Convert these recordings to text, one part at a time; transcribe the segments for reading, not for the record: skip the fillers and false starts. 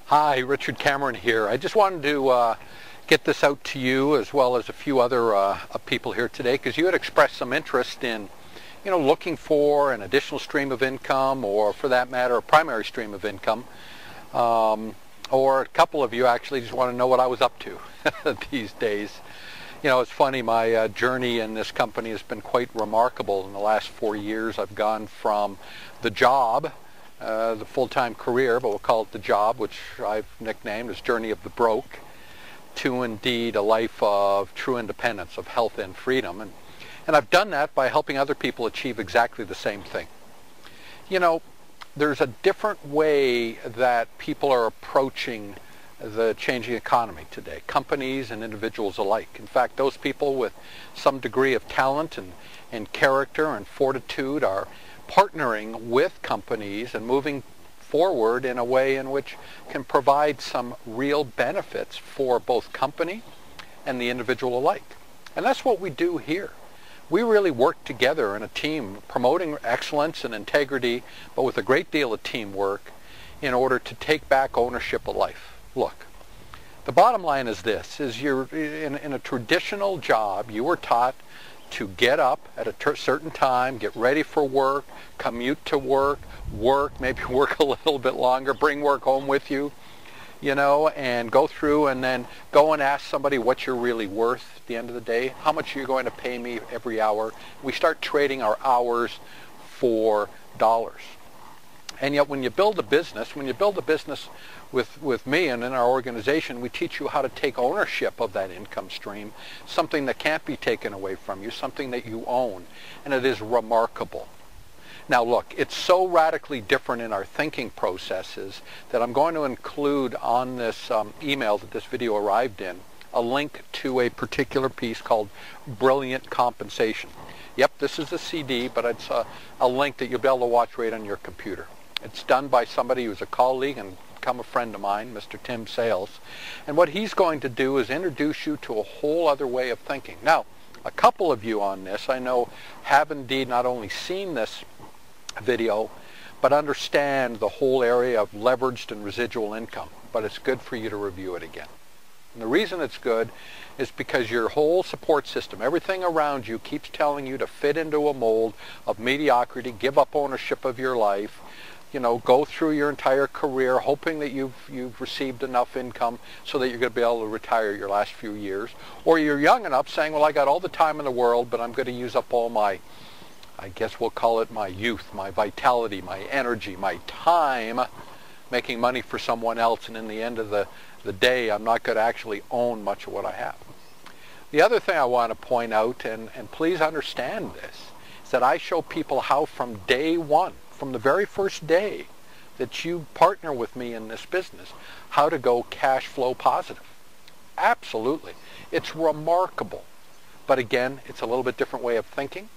Hi, Richard Cameron here. I just wanted to get this out to you as well as a few other people here today, because you had expressed some interest in, looking for an additional stream of income, or for that matter, a primary stream of income. Or a couple of you actually just want to know what I was up to these days. It's funny, my journey in this company has been quite remarkable. In the last 4 years, I've gone from the job, the full-time career, but we'll call it the job, which I've nicknamed as Journey of the Broke, to indeed a life of true independence, of health and freedom. And I've done that by helping other people achieve exactly the same thing. There's a different way that people are approaching the changing economy today, companies and individuals alike. In fact, those people with some degree of talent and character and fortitude are partnering with companies and moving forward in a way in which can provide some real benefits for both company and the individual alike. And that's what we do here. We really work together in a team, promoting excellence and integrity, but with a great deal of teamwork in order to take back ownership of life. Look, the bottom line is this, is you're in a traditional job, you were taught to get up at a certain time, get ready for work, commute to work, maybe work a little bit longer, bring work home with you, and go through and then go and ask somebody what you're really worth at the end of the day. How much are you going to pay me every hour? We start trading our hours for dollars. And yet when you build a business, with me and in our organization, we teach you how to take ownership of that income stream, something that can't be taken away from you, something that you own. And it is remarkable. Now look, it's so radically different in our thinking processes that I'm going to include on this email that this video arrived in a link to a particular piece called Brilliant Compensation. Yep, this is a CD, but it's a link that you'll be able to watch right on your computer. It's done by somebody who's a colleague and become a friend of mine, Mr. Tim Sales. And what he's going to do is introduce you to a whole other way of thinking. Now, a couple of you on this, I know, have indeed not only seen this video, but understand the whole area of leveraged and residual income. But it's good for you to review it again. And the reason it's good is because your whole support system, everything around you, keeps telling you to fit into a mold of mediocrity, give up ownership of your life, go through your entire career hoping that you've received enough income so that you're going to be able to retire your last few years. Or you're young enough saying, well, I got all the time in the world, but I'm going to use up all my, I guess we'll call it my youth, my vitality, my energy, my time, making money for someone else, and in the end of the day, I'm not going to actually own much of what I have. The other thing I want to point out, and please understand this, is that I show people how from day one, from the very first day that you partner with me in this business, how to go cash flow positive. Absolutely. It's remarkable. But again, it's a little bit different way of thinking,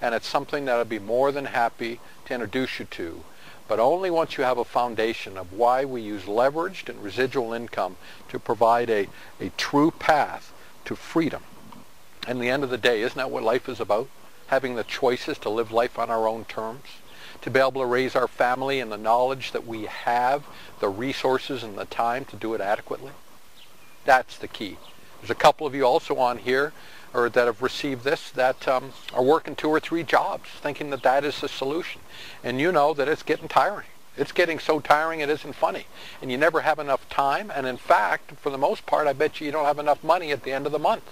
and it's something that I'd be more than happy to introduce you to, but only once you have a foundation of why we use leveraged and residual income to provide a true path to freedom. And at the end of the day, isn't that what life is about? Having the choices to live life on our own terms, to be able to raise our family in the knowledge that we have the resources and the time to do it adequately. That's the key. There's a couple of you also on here or that have received this that are working 2 or 3 jobs thinking that that is the solution. And you know that it's getting tiring. It's getting so tiring it isn't funny. And you never have enough time. And in fact, for the most part, I bet you don't have enough money at the end of the month.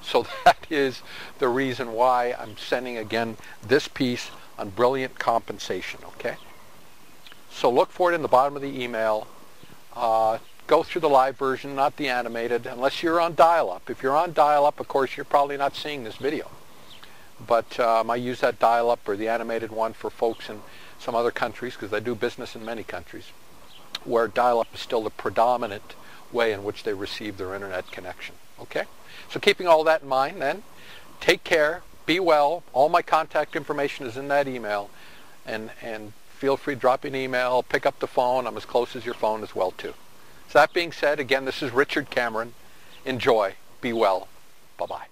So that is the reason why I'm sending again this piece on Brilliant Compensation, okay? So look for it in the bottom of the email. Go through the live version, not the animated, unless you're on dial-up. If you're on dial-up, of course, you're probably not seeing this video. But I use that dial-up or the animated one for folks in some other countries, because I do business in many countries, where dial-up is still the predominant way in which they receive their internet connection, okay? So keeping all that in mind then, take care. Be well. All my contact information is in that email, and feel free to drop an email, pick up the phone. I'm as close as your phone as well too. So that being said, again, this is Richard Cameron. Enjoy. Be well. Bye-bye.